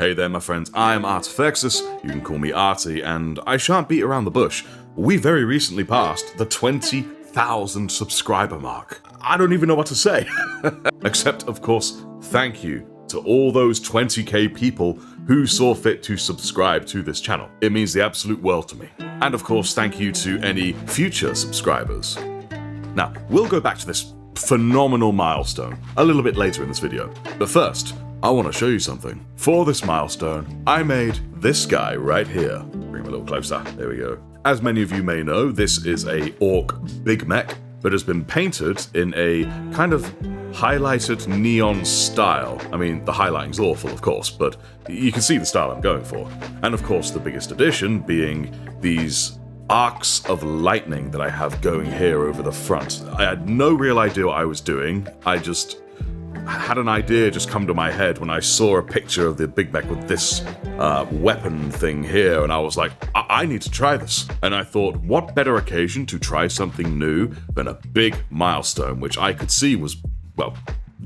Hey there my friends, I am Artifexus, you can call me Artie, and I shan't beat around the bush. We very recently passed the 20,000 subscriber mark. I don't even know what to say. Except, of course, thank you to all those 20k people who saw fit to subscribe to this channel. It means the absolute world to me. And of course, thank you to any future subscribers. Now, we'll go back to this phenomenal milestone a little bit later in this video. But first, I want to show you something. For this milestone, I made this guy right here. Bring him a little closer. There we go. As many of you may know, this is a orc big mech, but has been painted in a kind of highlighted neon style. I mean, the highlighting's awful, of course, but you can see the style I'm going for. And of course, the biggest addition being these arcs of lightning that I have going here over the front. I had no real idea what I was doing. I had an idea just come to my head when I saw a picture of the big mech with this weapon thing here, and I was like, I need to try this. And I thought, what better occasion to try something new than a big milestone, which I could see was, well,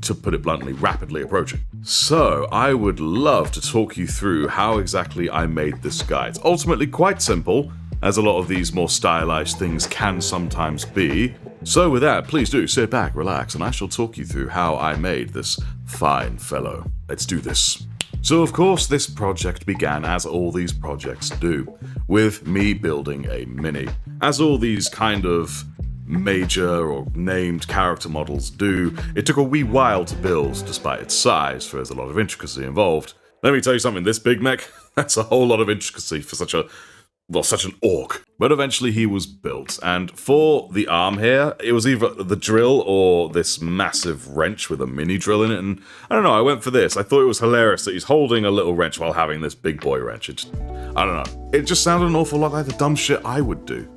to put it bluntly, rapidly approaching. So I would love to talk you through how exactly I made this guy. It's ultimately quite simple, as a lot of these more stylized things can sometimes be. So with that, please do sit back, relax, and I shall talk you through how I made this fine fellow. Let's do this. So of course, this project began, as all these projects do, with me building a mini. As all these kind of major or named character models do, it took a wee while to build despite its size, for there's a lot of intricacy involved. Let me tell you something, this big mech, that's a whole lot of intricacy for such an orc. But eventually he was built, and for the arm here, it was either the drill or this massive wrench with a mini drill in it, and I don't know, I went for this. I thought it was hilarious that he's holding a little wrench while having this big boy wrench. I don't know. It just sounded an awful lot like the dumb shit I would do.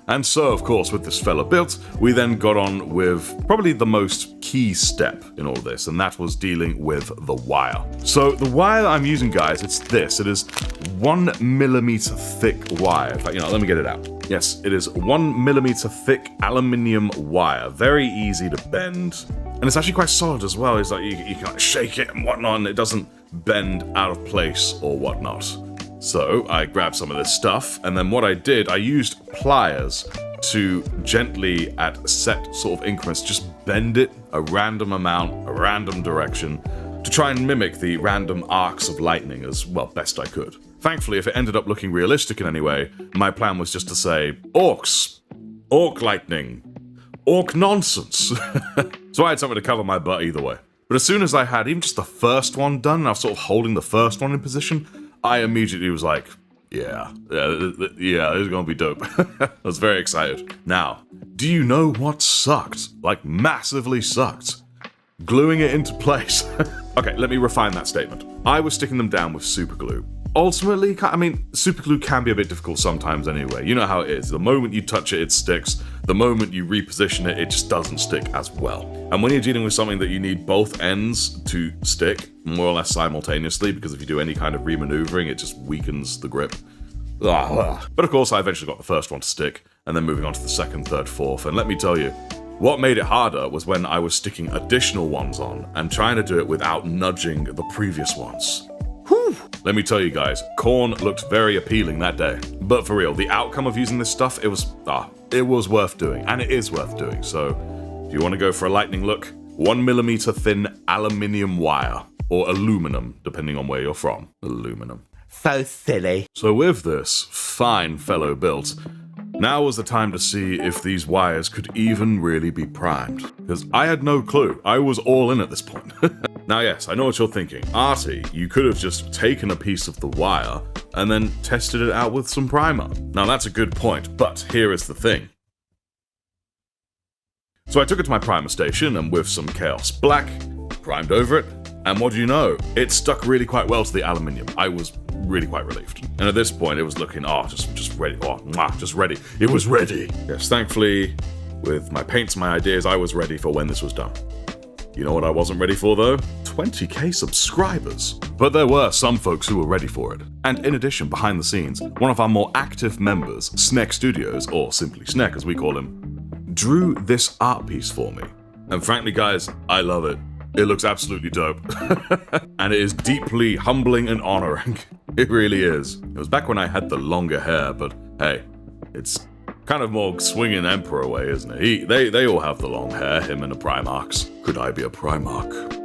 And so, of course, with this fella built, we then got on with probably the most key step in all this, and that was dealing with the wire. So the wire that I'm using, guys, it's this. It is 1mm thick wire. In fact, let me get it out. Yes, it is 1mm thick aluminium wire. Very easy to bend. And it's actually quite solid as well. It's like you can shake it and whatnot, and it doesn't bend out of place or whatnot. So I grabbed some of this stuff, and then what I did, I used pliers to gently, at set sort of increments, just bend it a random amount, a random direction, to try and mimic the random arcs of lightning as, well, best I could. Thankfully, if it ended up looking realistic in any way, my plan was just to say, orcs, orc lightning, orc nonsense. So I had something to cover my butt either way. But as soon as I had even just the first one done, and I was sort of holding the first one in position, I immediately was like, yeah, this is gonna be dope. I was very excited. Now, do you know what sucked? Like, massively sucked? Gluing it into place. Okay, let me refine that statement. I was sticking them down with super glue. Ultimately, I mean, super glue can be a bit difficult sometimes anyway. You know how it is. The moment you touch it, it sticks. The moment you reposition it, it just doesn't stick as well. And when you're dealing with something that you need both ends to stick, more or less simultaneously, because if you do any kind of remaneuvering, it just weakens the grip. But of course, I eventually got the first one to stick, and then moving on to the second, third, fourth. And let me tell you, what made it harder was when I was sticking additional ones on and trying to do it without nudging the previous ones. Whew. Let me tell you guys, corn looked very appealing that day. But for real, the outcome of using this stuff, it was worth doing, and it is worth doing. So if you want to go for a lightning look, 1mm thin aluminium wire, or aluminum, depending on where you're from. Aluminum. So silly. So with this fine fellow built, now was the time to see if these wires could even really be primed. Because I had no clue. I was all in at this point. Now yes, I know what you're thinking. Artie, you could have just taken a piece of the wire and then tested it out with some primer. Now that's a good point, but here is the thing. So I took it to my primer station and with some Chaos Black, primed over it, and what do you know? It stuck really quite well to the aluminium. I was really quite relieved. And at this point, it was looking, just ready. Just ready. It was ready. Yes, thankfully, with my paints and my ideas, I was ready for when this was done. You know what I wasn't ready for, though? 20k subscribers. But there were some folks who were ready for it. And in addition, behind the scenes, one of our more active members, Snek Studios, or simply Snek as we call him, drew this art piece for me. And frankly, guys, I love it. It looks absolutely dope. And it is deeply humbling and honoring. It really is. It was back when I had the longer hair, but hey, it's kind of more swinging Emperor way, isn't it? They all have the long hair, him and the Primarchs. Could I be a Primarch?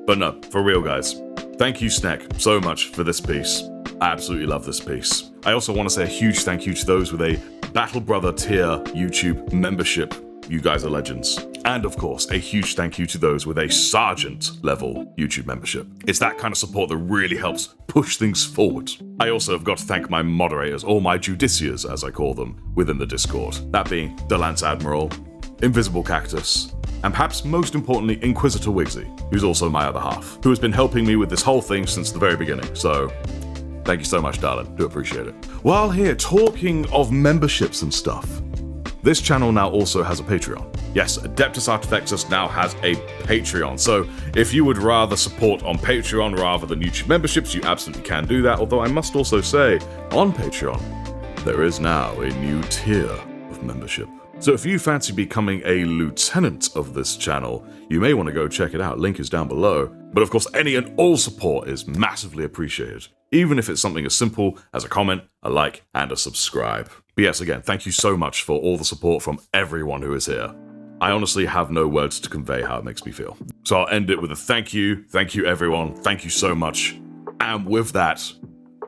But no, for real guys, thank you Snek so much for this piece. I absolutely love this piece. I also want to say a huge thank you to those with a Battle Brother tier YouTube membership. You guys are legends. And of course, a huge thank you to those with a Sergeant level YouTube membership. It's that kind of support that really helps push things forward. I also have got to thank my moderators, or my judiciars as I call them, within the Discord. That being the Lance Admiral, Invisible Cactus, and perhaps most importantly, Inquisitor Wigsy, who's also my other half, who has been helping me with this whole thing since the very beginning. So thank you so much, darling. Do appreciate it. While here, talking of memberships and stuff, this channel now also has a Patreon. Yes, Adeptus Artifexus now has a Patreon. So if you would rather support on Patreon rather than YouTube memberships, you absolutely can do that. Although I must also say, on Patreon, there is now a new tier of membership. So if you fancy becoming a lieutenant of this channel, you may want to go check it out. Link is down below. But of course, any and all support is massively appreciated, even if it's something as simple as a comment, a like, and a subscribe. But yes, again, thank you so much for all the support from everyone who is here. I honestly have no words to convey how it makes me feel. So I'll end it with a thank you everyone, thank you so much. And with that,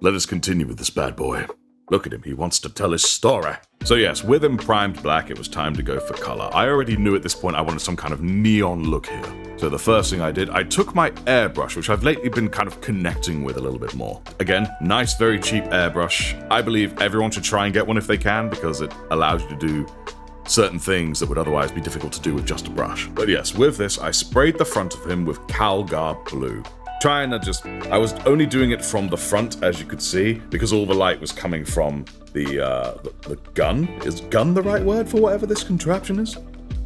let us continue with this bad boy. Look at him, he wants to tell his story. So yes, with him primed black, it was time to go for color. I already knew at this point I wanted some kind of neon look here. So the first thing I did, I took my airbrush, which I've lately been kind of connecting with a little bit more. Again, nice, very cheap airbrush. I believe everyone should try and get one if they can, because it allows you to do certain things that would otherwise be difficult to do with just a brush. But yes, with this, I sprayed the front of him with Calgar blue. Trying to just, I was only doing it from the front, as you could see, because all the light was coming from the gun. Is gun the right word for whatever this contraption is?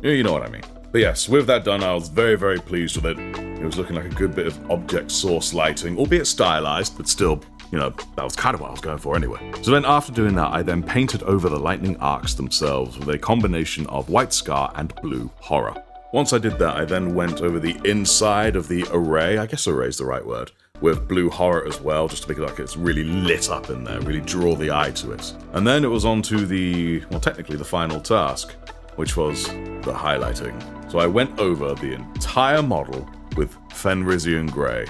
Yeah, you know what I mean. But yes, with that done, I was very, very pleased with it. It was looking like a good bit of object source lighting, albeit stylized, but still, you know, that was kind of what I was going for anyway. So then after doing that, I then painted over the lightning arcs themselves with a combination of white scar and blue horror. Once I did that, I then went over the inside of the array, I guess array is the right word, with blue horror as well, just to make it like it's really lit up in there, really draw the eye to it. And then it was on to the, well, technically the final task, which was the highlighting. So I went over the entire model with Fenrisian Grey.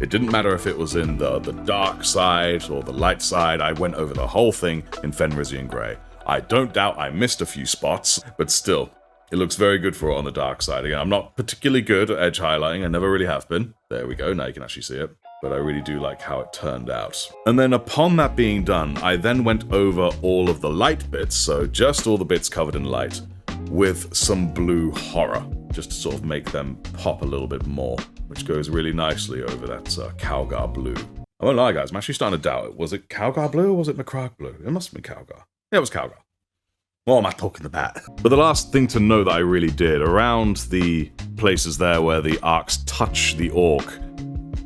It didn't matter if it was in the dark side or the light side, I went over the whole thing in Fenrisian Grey. I don't doubt I missed a few spots, but still, it looks very good for it on the dark side. Again, I'm not particularly good at edge highlighting, I never really have been. There we go, now you can actually see it. But I really do like how it turned out. And then upon that being done, I then went over all of the light bits, so just all the bits covered in light, with some blue horror, just to sort of make them pop a little bit more, which goes really nicely over that Calgar blue. I won't lie guys, I'm actually starting to doubt it. Was it Calgar blue or was it Macragge blue? It must have been Calgar. Yeah, it was Calgar. What am I talking about? But the last thing to know that I really did, around the places there where the arcs touch the orc,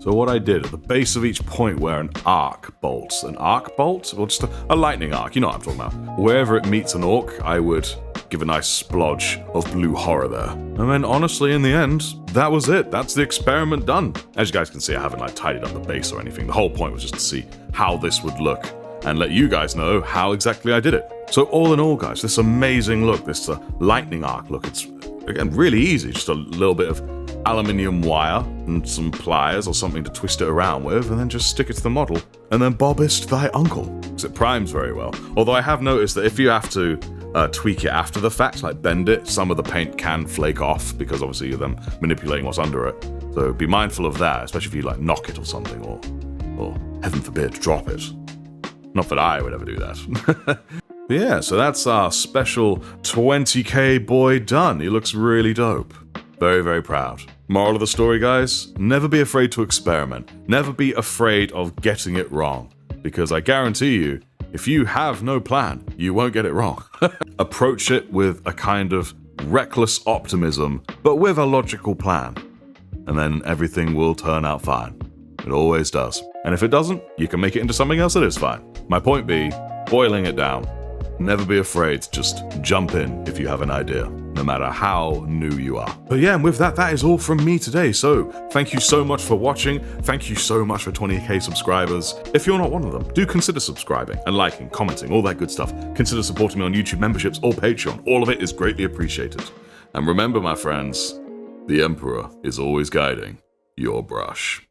so what I did, at the base of each point where an arc bolts, or just a lightning arc, you know what I'm talking about. Wherever it meets an orc, I would give a nice splodge of blue horror there. And then honestly, in the end, that was it. That's the experiment done. As you guys can see, I haven't like tidied up the base or anything. The whole point was just to see how this would look and let you guys know how exactly I did it. So all in all, guys, this amazing look, this lightning arc look, it's, again, really easy. Just a little bit of aluminium wire and some pliers or something to twist it around with, and then just stick it to the model. And then Bobbist thy uncle, because it primes very well. Although I have noticed that if you have to tweak it after the fact, like bend it, some of the paint can flake off, because obviously you're then manipulating what's under it. So be mindful of that, especially if you like knock it or something, or heaven forbid, drop it. Not that I would ever do that. Yeah, so that's our special 20k boy done. He looks really dope. Very, very proud. Moral of the story, guys, never be afraid to experiment. Never be afraid of getting it wrong. Because I guarantee you, if you have no plan, you won't get it wrong. Approach it with a kind of reckless optimism, but with a logical plan. And then everything will turn out fine. It always does. And if it doesn't, you can make it into something else that is fine. My point being, boiling it down. Never be afraid to just jump in if you have an idea. no matter how new you are. But yeah, and with that, that is all from me today. So thank you so much for watching. Thank you so much for 20k subscribers. If you're not one of them, do consider subscribing and liking, commenting, all that good stuff. Consider supporting me on YouTube memberships or Patreon. All of it is greatly appreciated. And remember, my friends, the Emperor is always guiding your brush.